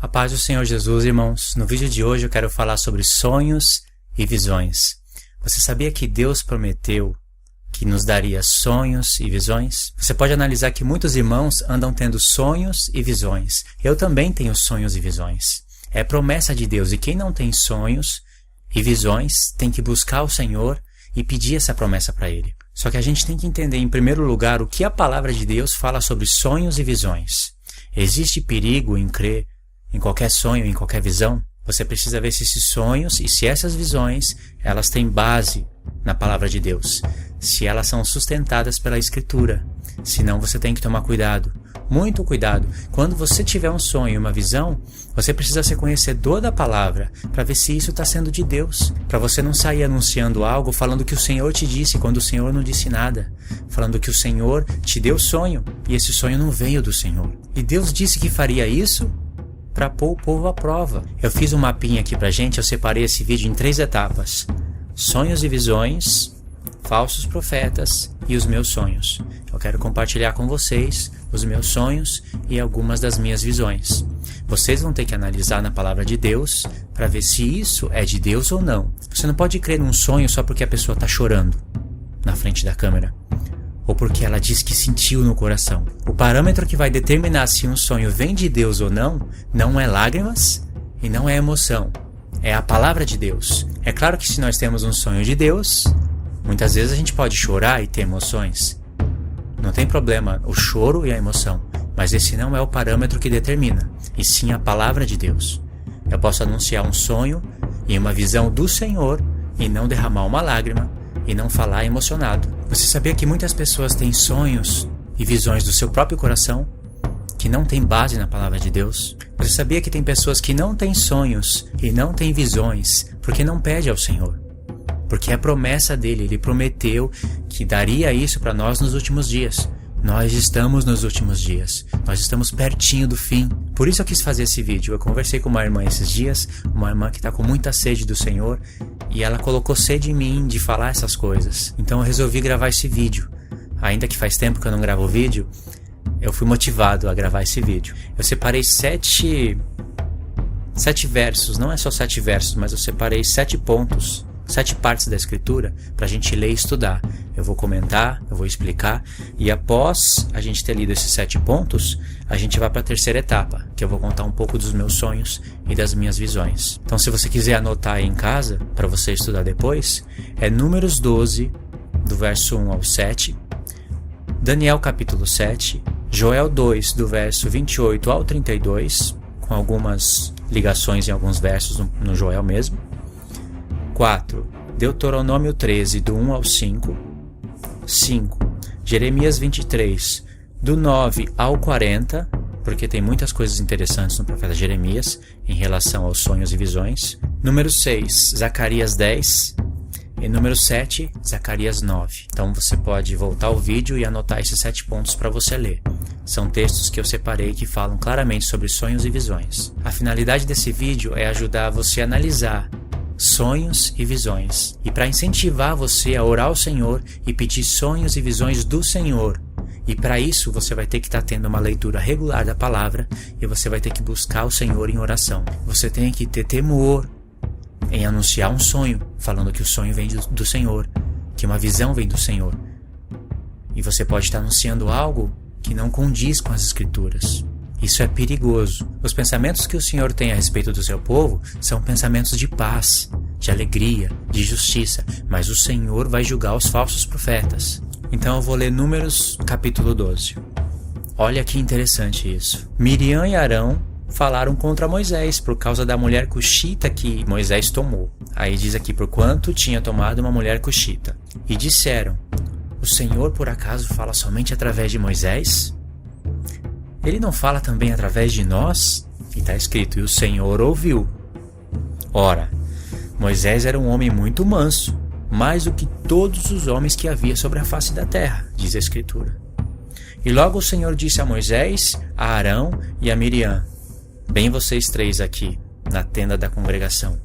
A paz do Senhor Jesus, irmãos. No vídeo de hoje eu quero falar sobre sonhos e visões. Você sabia que Deus prometeu que nos daria sonhos e visões? Você pode analisar que muitos irmãos andam tendo sonhos e visões. Eu também tenho sonhos e visões. É promessa de Deus, e quem não tem sonhos e visões tem que buscar o Senhor e pedir essa promessa para Ele. Só que a gente tem que entender, em primeiro lugar, o que a palavra de Deus fala sobre sonhos e visões. Existe perigo em crer em qualquer sonho, em qualquer visão? Você precisa ver se esses sonhos e se essas visões, elas têm base na palavra de Deus. Se elas são sustentadas pela Escritura. Senão você tem que tomar cuidado. Muito cuidado. Quando você tiver um sonho e uma visão, você precisa ser conhecedor da palavra para ver se isso está sendo de Deus. Para você não sair anunciando algo falando que o Senhor te disse quando o Senhor não disse nada. Falando que o Senhor te deu sonho e esse sonho não veio do Senhor. E Deus disse que faria isso para pôr o povo à prova. Eu fiz um mapinha aqui pra gente, eu separei esse vídeo em 3 etapas. Sonhos e visões, falsos profetas e os meus sonhos. Eu quero compartilhar com vocês os meus sonhos e algumas das minhas visões. Vocês vão ter que analisar na palavra de Deus para ver se isso é de Deus ou não. Você não pode crer num sonho só porque a pessoa está chorando na frente da câmera, ou porque ela diz que sentiu no coração. O parâmetro que vai determinar se um sonho vem de Deus ou não é lágrimas e não é emoção. É a palavra de Deus. É claro que se nós temos um sonho de Deus, muitas vezes a gente pode chorar e ter emoções. Não tem problema o choro e a emoção, mas esse não é o parâmetro que determina, e sim a palavra de Deus. Eu posso anunciar um sonho e uma visão do Senhor e não derramar uma lágrima e não falar emocionado. Você sabia que muitas pessoas têm sonhos e visões do seu próprio coração que não têm base na palavra de Deus? Você sabia que tem pessoas que não têm sonhos e não têm visões porque não pedem ao Senhor? Porque é promessa dele, ele prometeu que daria isso para nós nos últimos dias. Nós estamos nos últimos dias, nós estamos pertinho do fim. Por isso eu quis fazer esse vídeo. Eu conversei com uma irmã esses dias, uma irmã que está com muita sede do Senhor, e ela colocou sede em mim de falar essas coisas. Então eu resolvi gravar esse vídeo. Ainda que faz tempo que eu não gravo vídeo, eu fui motivado a gravar esse vídeo. Eu separei 7 versos, não é só 7 versos, mas eu separei 7 pontos, 7 partes da Escritura para a gente ler e estudar. Eu vou comentar, eu vou explicar, e após a gente ter lido esses 7 pontos, a gente vai para a terceira etapa, que eu vou contar um pouco dos meus sonhos e das minhas visões. Então, se você quiser anotar aí em casa, para você estudar depois, é Números 12, do verso 1 ao 7, Daniel capítulo 7, Joel 2, do verso 28 ao 32, com algumas ligações em alguns versos no Joel mesmo. 4. Deuteronômio 13, do 1 ao 5. 5. Jeremias 23, do 9 ao 40, porque tem muitas coisas interessantes no profeta Jeremias em relação aos sonhos e visões. Número 6, Zacarias 10. E número 7, Zacarias 9. Então você pode voltar ao vídeo e anotar esses 7 pontos para você ler. São textos que eu separei que falam claramente sobre sonhos e visões. A finalidade desse vídeo é ajudar você a analisar sonhos e visões, e para incentivar você a orar ao Senhor e pedir sonhos e visões do Senhor. E para isso você vai ter que estar tendo uma leitura regular da palavra, e você vai ter que buscar o Senhor em oração. Você tem que ter temor em anunciar um sonho, falando que o sonho vem do Senhor, que uma visão vem do Senhor. E você pode estar anunciando algo que não condiz com as Escrituras. Isso é perigoso. Os pensamentos que o Senhor tem a respeito do seu povo são pensamentos de paz, de alegria, de justiça, mas o Senhor vai julgar os falsos profetas. Então eu vou ler Números capítulo 12. Olha que interessante isso. Miriam e Arão falaram contra Moisés por causa da mulher cuxita que Moisés tomou. Aí diz aqui, porquanto tinha tomado uma mulher cuxita. E disseram, o Senhor por acaso fala somente através de Moisés? Ele não fala também através de nós? E está escrito, e o Senhor ouviu. Ora, Moisés era um homem muito manso, mais do que todos os homens que havia sobre a face da terra, diz a Escritura. E logo o Senhor disse a Moisés, a Arão e a Miriam, bem vocês 3 aqui, na tenda da congregação.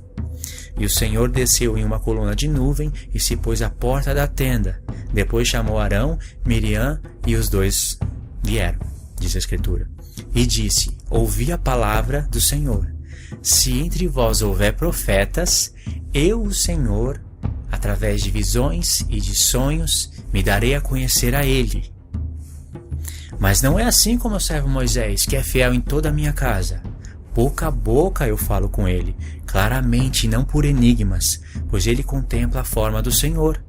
E o Senhor desceu em uma coluna de nuvem e se pôs à porta da tenda. Depois chamou Arão, Miriam e os 2 vieram, diz a Escritura. E disse, ouvi a palavra do Senhor. Se entre vós houver profetas, eu, o Senhor, através de visões e de sonhos, me darei a conhecer a ele. Mas não é assim com o meu servo Moisés, que é fiel em toda a minha casa. Boca a boca eu falo com ele, claramente e não por enigmas, pois ele contempla a forma do Senhor.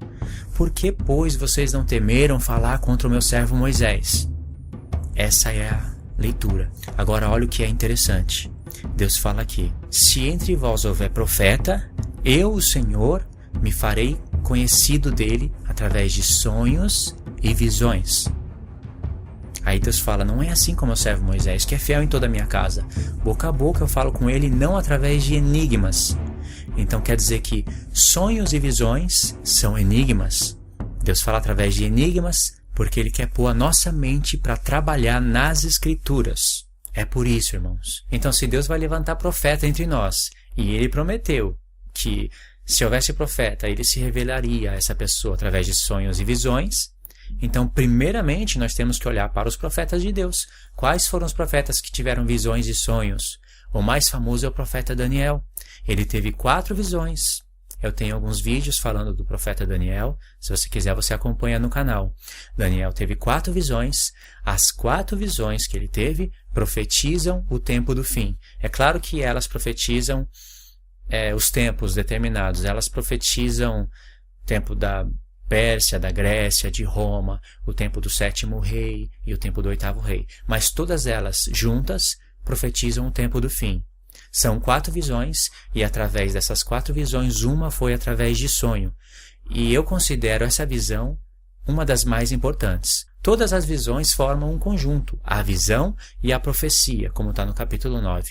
Por que, pois, vocês não temeram falar contra o meu servo Moisés? Essa é a leitura. Agora olha o que é interessante. Deus fala aqui: se entre vós houver profeta, eu, o Senhor, me farei conhecido dele através de sonhos e visões. Aí Deus fala: não é assim como o servo Moisés, que é fiel em toda a minha casa. Boca a boca eu falo com ele, não através de enigmas. Então quer dizer que sonhos e visões são enigmas. Deus fala através de enigmas porque Ele quer pôr a nossa mente para trabalhar nas Escrituras. É por isso, irmãos. Então, se Deus vai levantar profeta entre nós, e Ele prometeu que se houvesse profeta, Ele se revelaria a essa pessoa através de sonhos e visões, então, primeiramente, nós temos que olhar para os profetas de Deus. Quais foram os profetas que tiveram visões e sonhos? O mais famoso é o profeta Daniel. Ele teve 4 visões. Eu tenho alguns vídeos falando do profeta Daniel. Se você quiser, você acompanha no canal. Daniel teve 4 visões. As 4 visões que ele teve profetizam o tempo do fim. É claro que elas profetizam os tempos determinados. Elas profetizam o tempo da Pérsia, da Grécia, de Roma, o tempo do 7º rei e o tempo do 8º rei. Mas todas elas juntas profetizam o tempo do fim. São 4 visões e através dessas 4 visões, uma foi através de sonho. E eu considero essa visão uma das mais importantes. Todas as visões formam um conjunto, a visão e a profecia, como está no capítulo 9.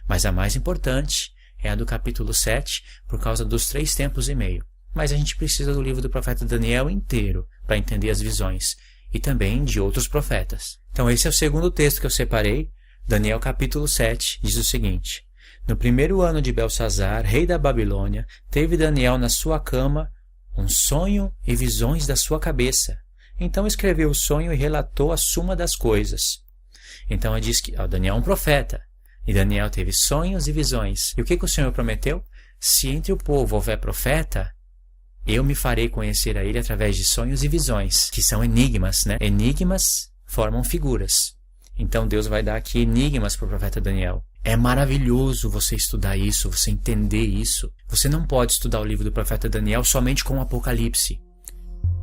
Mas a mais importante é a do capítulo 7, por causa dos 3 tempos e meio. Mas a gente precisa do livro do profeta Daniel inteiro para entender as visões, e também de outros profetas. Então esse é o segundo texto que eu separei. Daniel capítulo 7 diz o seguinte: no 1º ano de Belsazar, rei da Babilônia, teve Daniel na sua cama um sonho e visões da sua cabeça. Então escreveu o sonho e relatou a suma das coisas. Então ele diz que Daniel é um profeta, e Daniel teve sonhos e visões. E o que o Senhor prometeu? Se entre o povo houver profeta, eu me farei conhecer a ele através de sonhos e visões, que são enigmas, né? Enigmas formam figuras. Então Deus vai dar aqui enigmas para o profeta Daniel. É maravilhoso você estudar isso, você entender isso. Você não pode estudar o livro do profeta Daniel somente com o Apocalipse.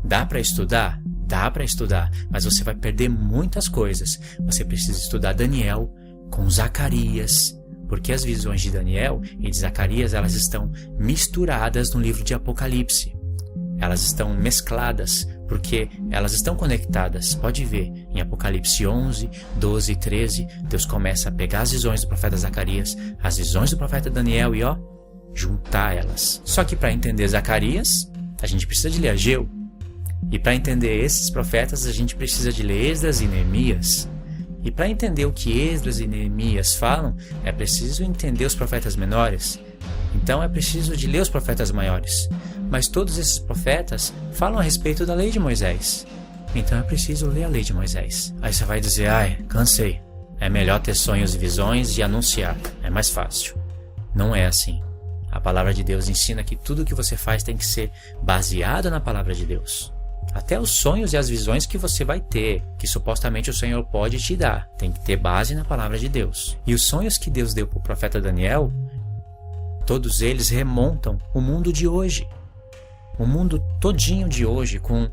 Dá para estudar? Dá para estudar, mas você vai perder muitas coisas. Você precisa estudar Daniel com Zacarias, porque as visões de Daniel e de Zacarias, elas estão misturadas no livro de Apocalipse. Elas estão mescladas, porque elas estão conectadas. Pode ver, em Apocalipse 11, 12 e 13, Deus começa a pegar as visões do profeta Zacarias, as visões do profeta Daniel e juntar elas. Só que para entender Zacarias, a gente precisa de ler Ageu. E para entender esses profetas, a gente precisa de ler Esdras e Neemias. E para entender o que Esdras e Neemias falam, é preciso entender os profetas menores. Então é preciso de ler os profetas maiores. Mas todos esses profetas falam a respeito da lei de Moisés. Então é preciso ler a lei de Moisés. Aí você vai dizer: cansei. É melhor ter sonhos e visões e anunciar. É mais fácil. Não é assim. A palavra de Deus ensina que tudo que você faz tem que ser baseado na palavra de Deus. Até os sonhos e as visões que você vai ter, que supostamente o Senhor pode te dar, tem que ter base na palavra de Deus. E os sonhos que Deus deu para o profeta Daniel, todos eles remontam o mundo de hoje. O mundo todinho de hoje, com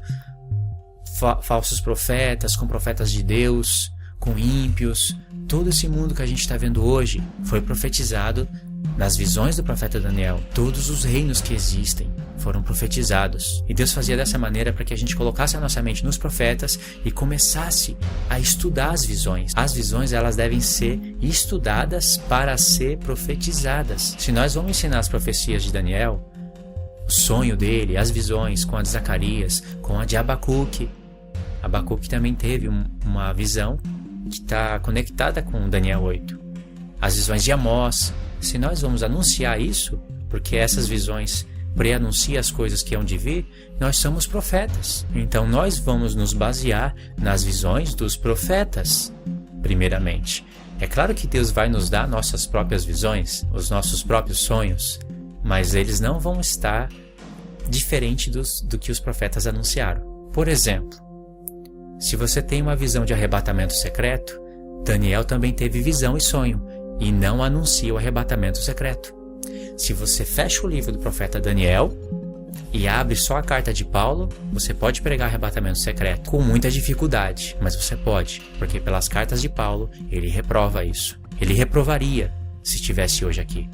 falsos profetas, com profetas de Deus, com ímpios. Todo esse mundo que a gente está vendo hoje foi profetizado nas visões do profeta Daniel. Todos os reinos que existem foram profetizados. E Deus fazia dessa maneira para que a gente colocasse a nossa mente nos profetas e começasse a estudar as visões. As visões, elas devem ser estudadas para ser profetizadas. Se nós vamos ensinar as profecias de Daniel, o sonho dele, as visões com a de Zacarias, com a de Abacuque. Abacuque também teve uma visão que está conectada com Daniel 8. As visões de Amós. Se nós vamos anunciar isso, porque essas visões preanunciam as coisas que hão de vir, nós somos profetas. Então nós vamos nos basear nas visões dos profetas, primeiramente. É claro que Deus vai nos dar nossas próprias visões, os nossos próprios sonhos, mas eles não vão estar diferentes do que os profetas anunciaram. Por exemplo, se você tem uma visão de arrebatamento secreto, Daniel também teve visão e sonho, e não anuncia o arrebatamento secreto. Se você fecha o livro do profeta Daniel e abre só a carta de Paulo, você pode pregar arrebatamento secreto com muita dificuldade, mas você pode, porque pelas cartas de Paulo ele reprova isso. Ele reprovaria se estivesse hoje aqui.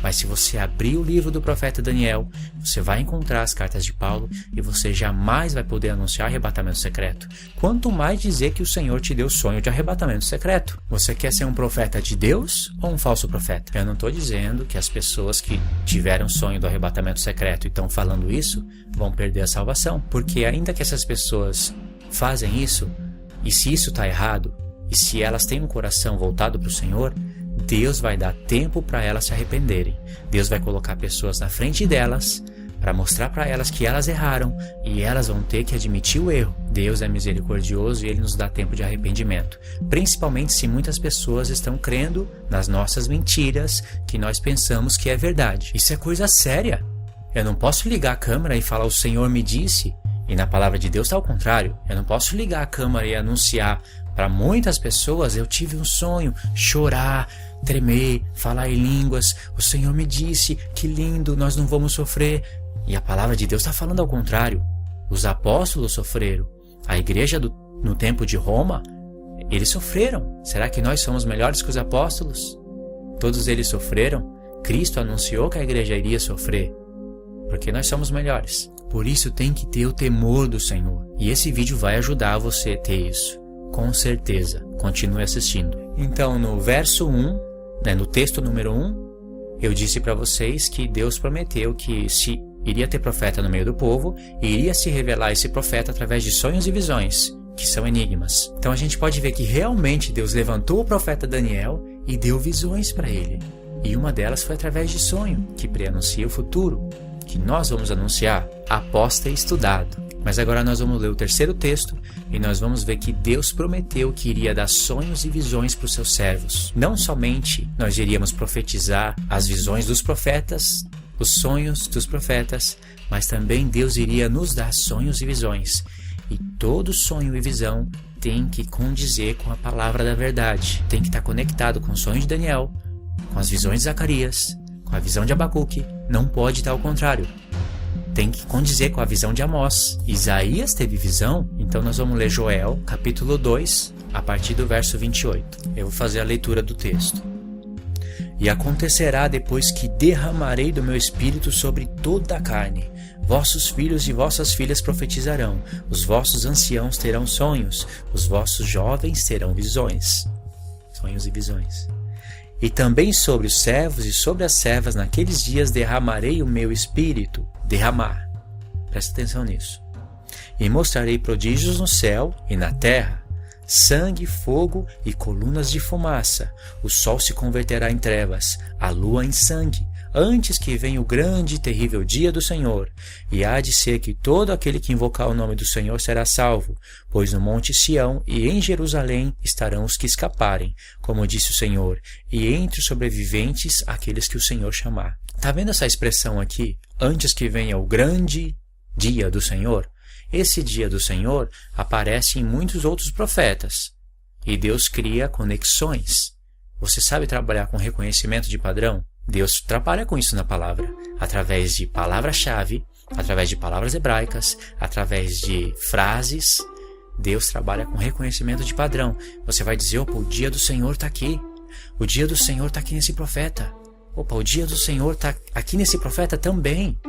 Mas se você abrir o livro do profeta Daniel, você vai encontrar as cartas de Paulo e você jamais vai poder anunciar arrebatamento secreto. Quanto mais dizer que o Senhor te deu sonho de arrebatamento secreto. Você quer ser um profeta de Deus ou um falso profeta? Eu não estou dizendo que as pessoas que tiveram sonho do arrebatamento secreto e estão falando isso vão perder a salvação. Porque ainda que essas pessoas fazem isso, e se isso está errado, e se elas têm um coração voltado para o Senhor, Deus vai dar tempo para elas se arrependerem. Deus vai colocar pessoas na frente delas para mostrar para elas que elas erraram e elas vão ter que admitir o erro. Deus é misericordioso e Ele nos dá tempo de arrependimento. Principalmente se muitas pessoas estão crendo nas nossas mentiras que nós pensamos que é verdade. Isso é coisa séria. Eu não posso ligar a câmera e falar o Senhor me disse, e na palavra de Deus está ao contrário. Eu não posso ligar a câmera e anunciar para muitas pessoas, eu tive um sonho, chorar, tremer, falar em línguas, o Senhor me disse, que lindo, nós não vamos sofrer. E a palavra de Deus está falando ao contrário. Os apóstolos sofreram. A igreja no tempo de Roma, eles sofreram. Será que nós somos melhores que os apóstolos? Todos eles sofreram. Cristo anunciou que a igreja iria sofrer, porque nós somos melhores. Por isso tem que ter o temor do Senhor. E esse vídeo vai ajudar você a ter isso. Com certeza. Continue assistindo. Então, no verso 1, no texto número 1, eu disse para vocês que Deus prometeu que se iria ter profeta no meio do povo e iria se revelar esse profeta através de sonhos e visões, que são enigmas. Então a gente pode ver que realmente Deus levantou o profeta Daniel e deu visões para ele. E uma delas foi através de sonho, que preanuncia o futuro, que nós vamos anunciar após ter estudado. Mas agora nós vamos ler o terceiro texto e nós vamos ver que Deus prometeu que iria dar sonhos e visões para os seus servos. Não somente nós iríamos profetizar as visões dos profetas, os sonhos dos profetas, mas também Deus iria nos dar sonhos e visões. E todo sonho e visão tem que condizer com a palavra da verdade. Tem que estar conectado com o sonho de Daniel, com as visões de Zacarias, com a visão de Abacuque. Não pode estar ao contrário. Tem que condizer com a visão de Amós. Isaías teve visão, então nós vamos ler Joel, capítulo 2, a partir do verso 28. Eu vou fazer a leitura do texto. E acontecerá depois que derramarei do meu espírito sobre toda a carne. Vossos filhos e vossas filhas profetizarão, os vossos anciãos terão sonhos, os vossos jovens terão visões. Sonhos e visões. E também sobre os servos e sobre as servas naqueles dias derramarei o meu espírito. Derramar. Presta atenção nisso. E mostrarei prodígios no céu e na terra, sangue, fogo e colunas de fumaça. O sol se converterá em trevas, a lua em sangue, antes que venha o grande e terrível dia do Senhor. E há de ser que todo aquele que invocar o nome do Senhor será salvo, pois no monte Sião e em Jerusalém estarão os que escaparem, como disse o Senhor, e entre os sobreviventes aqueles que o Senhor chamar. Está vendo essa expressão aqui? Antes que venha o grande dia do Senhor. Esse dia do Senhor aparece em muitos outros profetas. E Deus cria conexões. Você sabe trabalhar com reconhecimento de padrão? Deus trabalha com isso na palavra. Através de palavra-chave, através de palavras hebraicas, através de frases. Deus trabalha com reconhecimento de padrão. Você vai dizer, opa, o dia do Senhor está aqui. O dia do Senhor está aqui nesse profeta. Opa, o dia do Senhor está aqui nesse profeta também.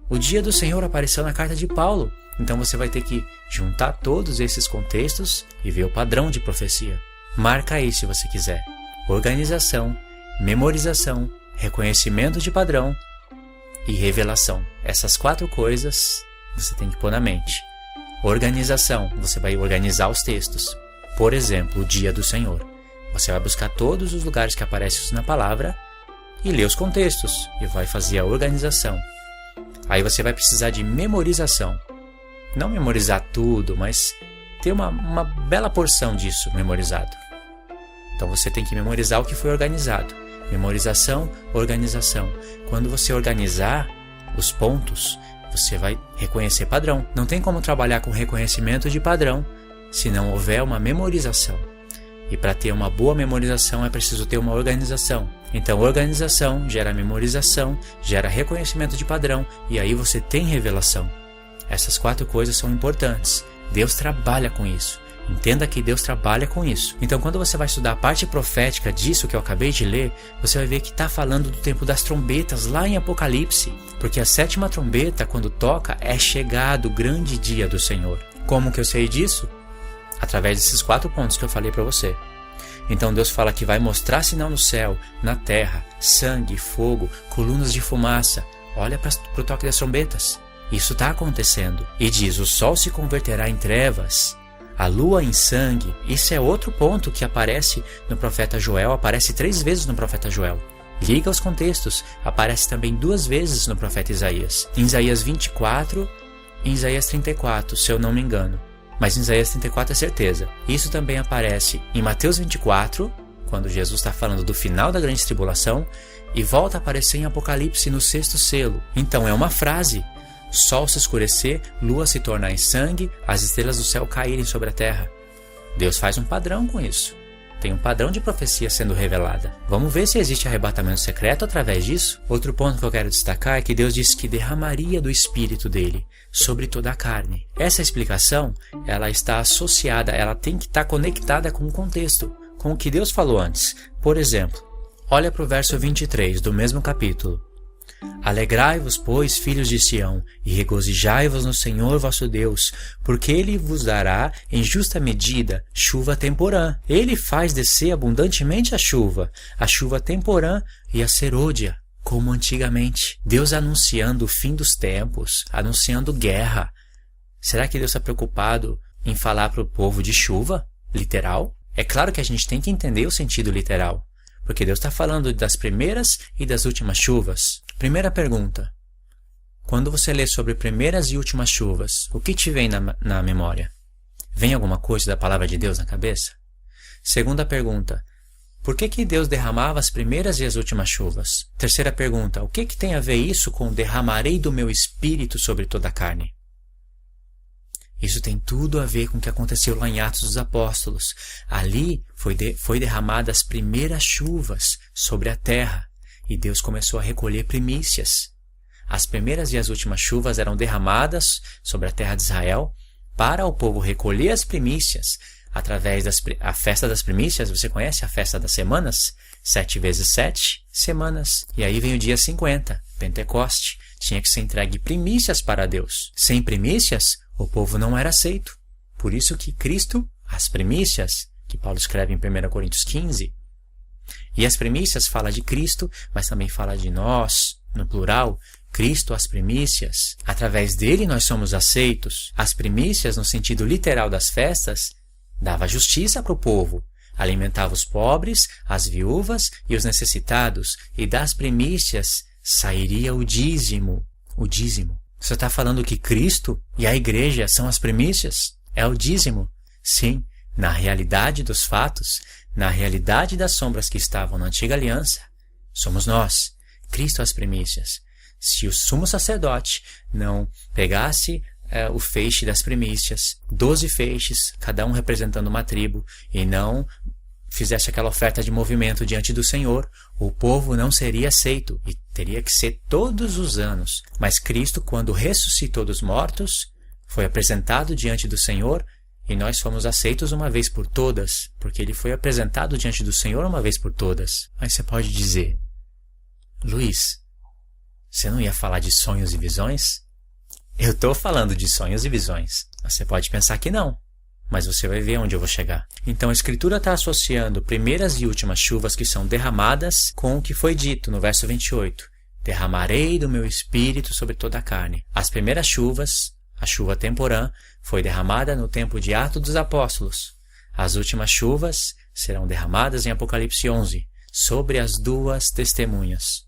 O dia do Senhor apareceu na carta de Paulo. Então você vai ter que juntar todos esses contextos e ver o padrão de profecia. Marca aí se você quiser. Organização, memorização, reconhecimento de padrão e revelação. Essas 4 coisas você tem que pôr na mente. Organização, você vai organizar os textos. Por exemplo, o dia do Senhor. Você vai buscar todos os lugares que aparecem isso na palavra e ler os contextos, e vai fazer a organização. Aí você vai precisar de memorização. Não memorizar tudo, mas ter uma bela porção disso memorizado. Então você tem que memorizar o que foi organizado. Memorização, organização. Quando você organizar os pontos, você vai reconhecer padrão. Não tem como trabalhar com reconhecimento de padrão se não houver uma memorização. E para ter uma boa memorização é preciso ter uma organização. Então organização gera memorização, gera reconhecimento de padrão e aí você tem revelação. Essas 4 coisas são importantes. Deus trabalha com isso. Entenda que Deus trabalha com isso. Então quando você vai estudar a parte profética disso que eu acabei de ler, você vai ver que está falando do tempo das trombetas lá em Apocalipse. Porque a 7ª trombeta, quando toca, é chegado o grande dia do Senhor. Como que eu sei disso? Através desses 4 pontos que eu falei para você. Então Deus fala que vai mostrar sinal no céu, na terra, sangue, fogo, colunas de fumaça. Olha para o toque das trombetas. Isso está acontecendo. E diz, o sol se converterá em trevas, a lua em sangue. Isso é outro ponto que aparece no profeta Joel, aparece 3 vezes no profeta Joel. Liga os contextos, aparece também 2 vezes no profeta Isaías. Em Isaías 24 e em Isaías 34, se eu não me engano. Mas em Isaías 34 é certeza. Isso também aparece em Mateus 24, quando Jesus está falando do final da grande tribulação, e volta a aparecer em Apocalipse no 6º selo. Então é uma frase. Sol se escurecer, lua se tornar em sangue, as estrelas do céu caírem sobre a terra. Deus faz um padrão com isso. Tem um padrão de profecia sendo revelada. Vamos ver se existe arrebatamento secreto através disso? Outro ponto que eu quero destacar é que Deus disse que derramaria do Espírito dele sobre toda a carne. Essa explicação, ela está associada, ela tem que estar conectada com o contexto, com o que Deus falou antes. Por exemplo, olha para o verso 23 do mesmo capítulo. Alegrai-vos, pois, filhos de Sião, e regozijai-vos no Senhor vosso Deus, porque Ele vos dará, em justa medida, chuva temporã. Ele faz descer abundantemente a chuva temporã e a serôdia, como antigamente. Deus anunciando o fim dos tempos, anunciando guerra. Será que Deus está preocupado em falar para o povo de chuva? Literal? É claro que a gente tem que entender o sentido literal, porque Deus está falando das primeiras e das últimas chuvas. Primeira pergunta. Quando você lê sobre primeiras e últimas chuvas, o que te vem na memória? Vem alguma coisa da palavra de Deus na cabeça? Segunda pergunta. Por que Deus derramava as primeiras e as últimas chuvas? Terceira pergunta. O que tem a ver isso com derramarei do meu espírito sobre toda a carne? Isso tem tudo a ver com o que aconteceu lá em Atos dos Apóstolos. Ali foi derramada as primeiras chuvas sobre a terra. E Deus começou a recolher primícias. As primeiras e as últimas chuvas eram derramadas sobre a terra de Israel para o povo recolher as primícias através da festa das primícias. Você conhece a festa das semanas? 7 vezes 7 semanas. E aí vem o dia 50, Pentecoste. Tinha que ser entregue primícias para Deus. Sem primícias, o povo não era aceito. Por isso que Cristo, as primícias, que Paulo escreve em 1 Coríntios 15, e as primícias fala de Cristo, mas também fala de nós, no plural, Cristo, as primícias. Através dele nós somos aceitos. As primícias, no sentido literal das festas, dava justiça para o povo, alimentava os pobres, as viúvas e os necessitados, e das primícias sairia o dízimo. O dízimo. Você está falando que Cristo e a igreja são as primícias? É o dízimo? Sim, na realidade dos fatos, na realidade das sombras que estavam na antiga aliança, somos nós, Cristo as primícias. Se o sumo sacerdote não pegasse o feixe das primícias, 12 feixes, cada um representando uma tribo, e não fizesse aquela oferta de movimento diante do Senhor, o povo não seria aceito, e teria que ser todos os anos. Mas Cristo, quando ressuscitou dos mortos, foi apresentado diante do Senhor, e nós fomos aceitos uma vez por todas, porque ele foi apresentado diante do Senhor uma vez por todas. Aí você pode dizer, Luiz, você não ia falar de sonhos e visões? Eu estou falando de sonhos e visões. Você pode pensar que não, mas você vai ver onde eu vou chegar. Então a Escritura está associando primeiras e últimas chuvas que são derramadas com o que foi dito no verso 28. Derramarei do meu espírito sobre toda a carne. As primeiras chuvas, a chuva temporã, foi derramada no tempo de Atos dos Apóstolos. As últimas chuvas serão derramadas em Apocalipse 11, sobre as 2 testemunhas.